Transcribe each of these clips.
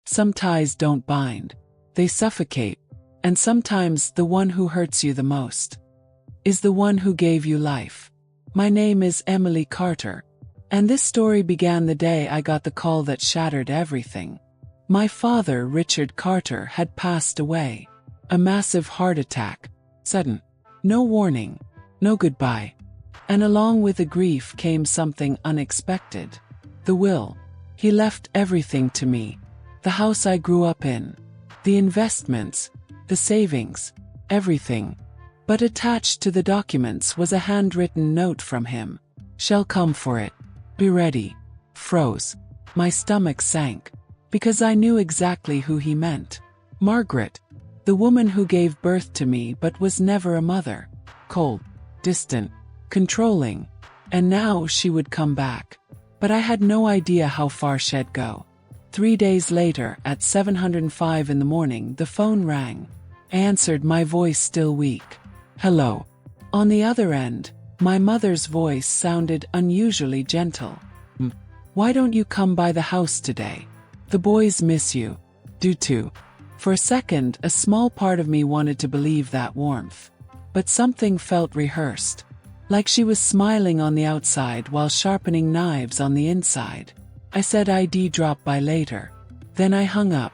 Some ties don't bind. They suffocate. And sometimes the one who hurts you the most is the one who gave you life. My name is Emily Carter, and this story began the day I got the call that shattered everything. My father, Richard Carter, had passed away. A massive heart attack. Sudden. No warning. No goodbye. And along with the grief came something unexpected. The will. He left everything to me. The house I grew up in. The investments. The savings. Everything. But attached to the documents was a handwritten note from him. Shall come for it. Be ready. Froze. My stomach sank. Because I knew exactly who he meant. Margaret. The woman who gave birth to me but was never a mother. Cold. Distant. Controlling. And now she would come back. But I had no idea how far she'd go. 3 days later, at 7:05 in the morning, the phone rang. I answered, my voice still weak. Hello. On the other end, my mother's voice sounded unusually gentle. Why don't you come by the house today? The boys miss you. Do too. For a second, a small part of me wanted to believe that warmth. But something felt rehearsed. Like she was smiling on the outside while sharpening knives on the inside. I said I'd drop by later. Then I hung up.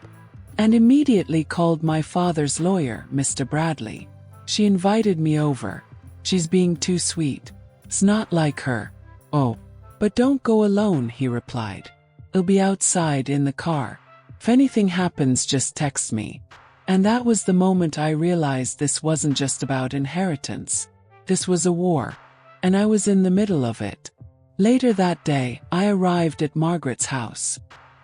And immediately called my father's lawyer, Mr. Bradley. She invited me over. She's being too sweet. It's not like her. Oh. But don't go alone, he replied. I'll be outside in the car. If anything happens, just text me. And that was the moment I realized this wasn't just about inheritance. This was a war. And I was in the middle of it. Later that day, I arrived at Margaret's house.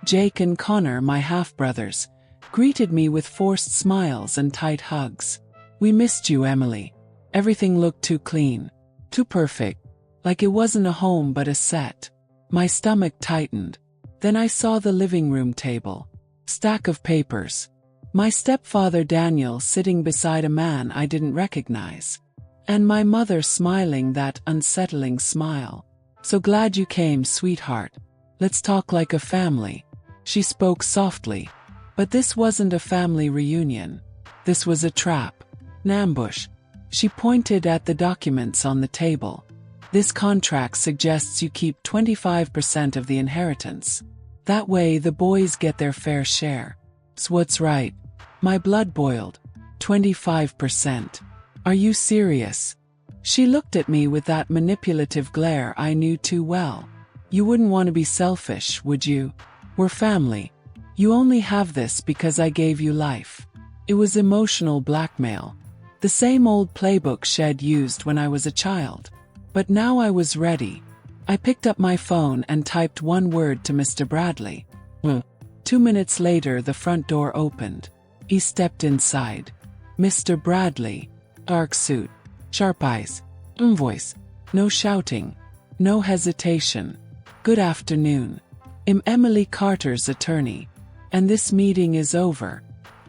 Jake and Connor, my half-brothers, greeted me with forced smiles and tight hugs. We missed you, Emily. Everything looked too clean. Too perfect. Like it wasn't a home but a set. My stomach tightened. Then I saw the living room table. Stack of papers. My stepfather Daniel sitting beside a man I didn't recognize. And my mother smiling that unsettling smile. So glad you came, sweetheart. Let's talk like a family. She spoke softly. But this wasn't a family reunion. This was a trap. An ambush. She pointed at the documents on the table. This contract suggests you keep 25% of the inheritance. That way the boys get their fair share. It's what's right. My blood boiled. 25%. Are you serious? She looked at me with that manipulative glare I knew too well. You wouldn't want to be selfish, would you? We're family. You only have this because I gave you life. It was emotional blackmail. The same old playbook Shed used when I was a child. But now I was ready. I picked up my phone and typed one word to Mr. Bradley. 2 minutes later, the front door opened. He stepped inside. Mr. Bradley. Dark suit. Sharp eyes. Voice. No shouting. No hesitation. Good afternoon. I'm Emily Carter's attorney. And this meeting is over.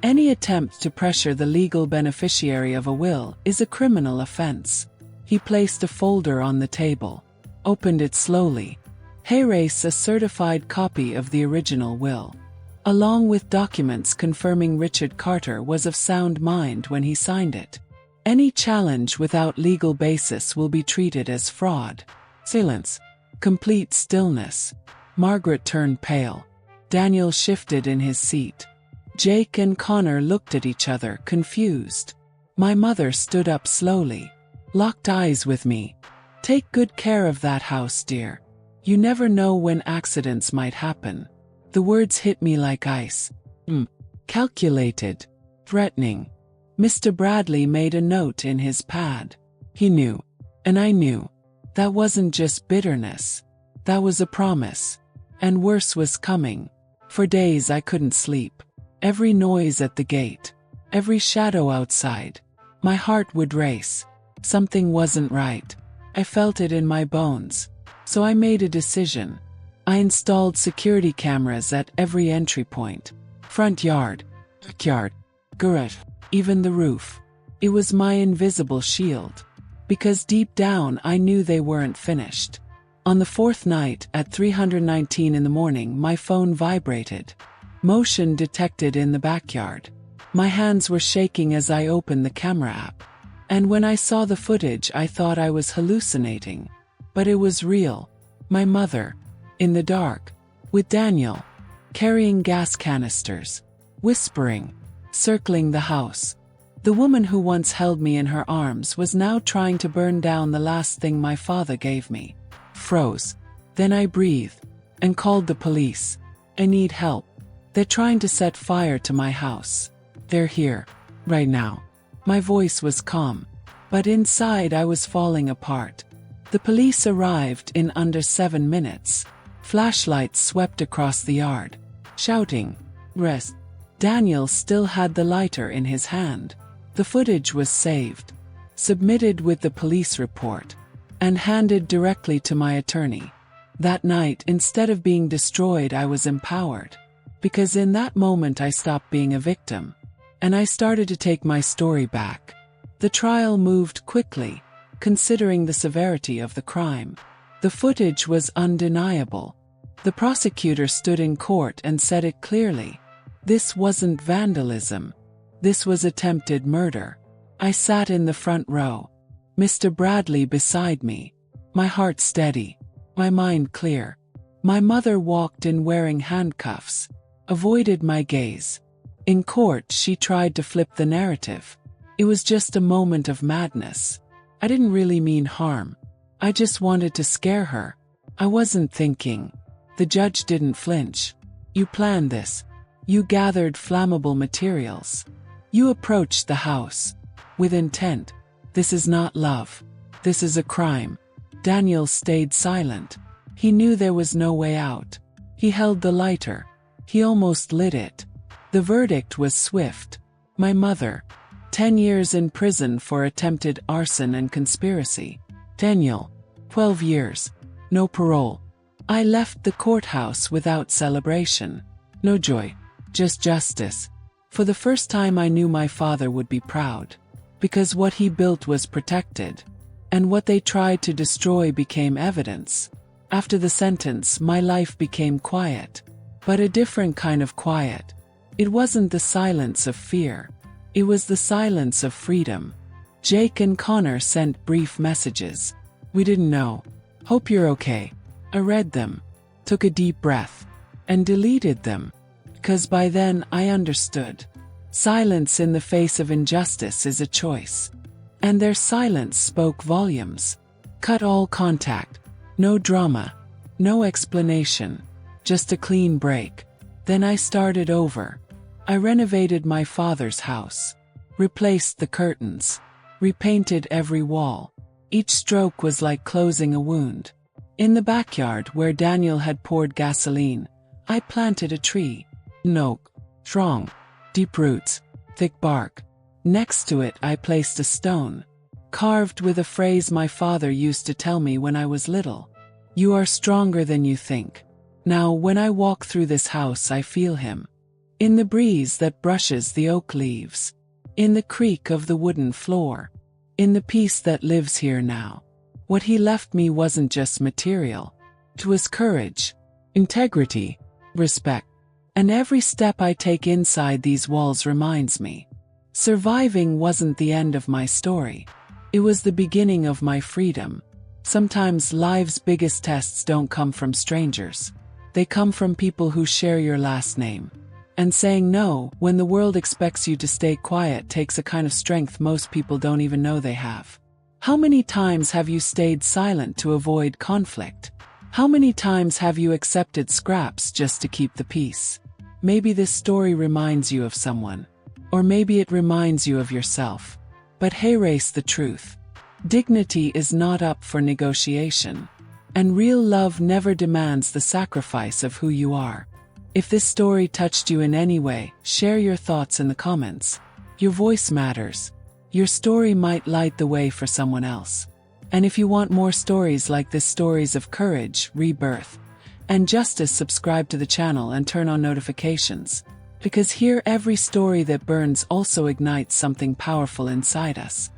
Any attempt to pressure the legal beneficiary of a will is a criminal offense. He placed a folder on the table. Opened it slowly. Here's a certified copy of the original will. Along with documents confirming Richard Carter was of sound mind when he signed it. Any challenge without legal basis will be treated as fraud. Silence. Complete stillness. Margaret turned pale. Daniel shifted in his seat. Jake and Connor looked at each other, confused. My mother stood up slowly. Locked eyes with me. Take good care of that house, dear. You never know when accidents might happen. The words hit me like ice. Calculated. Threatening. Mr. Bradley made a note in his pad. He knew. And I knew. That wasn't just bitterness. That was a promise. And worse was coming. For days I couldn't sleep. Every noise at the gate. Every shadow outside. My heart would race. Something wasn't right. I felt it in my bones. So I made a decision. I installed security cameras at every entry point. Front yard. Backyard. Garage. Even the roof. It was my invisible shield. Because deep down I knew they weren't finished. On the fourth night, at 3:19 in the morning, my phone vibrated. Motion detected in the backyard. My hands were shaking as I opened the camera app. And when I saw the footage, I thought I was hallucinating. But it was real. My mother, in the dark, with Daniel, carrying gas canisters, whispering, circling the house. The woman who once held me in her arms was now trying to burn down the last thing my father gave me. Froze. Then I breathed and called the police. I need help. They're trying to set fire to my house. They're here, right now. My voice was calm, but inside I was falling apart. The police arrived in under 7 minutes. Flashlights swept across the yard, shouting, "Rest." Daniel still had the lighter in his hand. The footage was saved, submitted with the police report, and handed directly to my attorney. That night, instead of being destroyed, I was empowered. Because in that moment I stopped being a victim, and I started to take my story back. The trial moved quickly, considering the severity of the crime. The footage was undeniable. The prosecutor stood in court and said it clearly. This wasn't vandalism. This was attempted murder. I sat in the front row. Mr. Bradley beside me. My heart steady. My mind clear. My mother walked in wearing handcuffs. Avoided my gaze. In court, she tried to flip the narrative. It was just a moment of madness. I didn't really mean harm. I just wanted to scare her. I wasn't thinking. The judge didn't flinch. You planned this. You gathered flammable materials. You approached the house with intent. This is not love. This is a crime. Daniel stayed silent. He knew there was no way out. He held the lighter. He almost lit it. The verdict was swift. My mother, 10 years in prison for attempted arson and conspiracy. Daniel, 12 years. No parole. I left the courthouse without celebration. No joy. Just justice. For the first time I knew my father would be proud. Because what he built was protected. And what they tried to destroy became evidence. After the sentence, my life became quiet. But a different kind of quiet. It wasn't the silence of fear. It was the silence of freedom. Jake and Connor sent brief messages. We didn't know. Hope you're okay. I read them, took a deep breath, and deleted them. Because by then I understood. Silence in the face of injustice is a choice. And their silence spoke volumes. Cut all contact. No drama. No explanation. Just a clean break. Then I started over. I renovated my father's house. Replaced the curtains. Repainted every wall. Each stroke was like closing a wound. In the backyard where Daniel had poured gasoline, I planted a tree. An oak. Strong. Deep roots. Thick bark. Next to it I placed a stone, carved with a phrase my father used to tell me when I was little. You are stronger than you think. Now when I walk through this house I feel him. In the breeze that brushes the oak leaves. In the creak of the wooden floor. In the peace that lives here now. What he left me wasn't just material. It was courage, integrity, respect. And every step I take inside these walls reminds me. Surviving wasn't the end of my story. It was the beginning of my freedom. Sometimes life's biggest tests don't come from strangers. They come from people who share your last name. And saying no when the world expects you to stay quiet takes a kind of strength most people don't even know they have. How many times have you stayed silent to avoid conflict? How many times have you accepted scraps just to keep the peace? Maybe this story reminds you of someone. Or maybe it reminds you of yourself. But hey, race the truth. Dignity is not up for negotiation. And real love never demands the sacrifice of who you are. If this story touched you in any way, share your thoughts in the comments. Your voice matters. Your story might light the way for someone else. And if you want more stories like this, stories of courage, rebirth, and justice, subscribe to the channel and turn on notifications. Because here every story that burns also ignites something powerful inside us.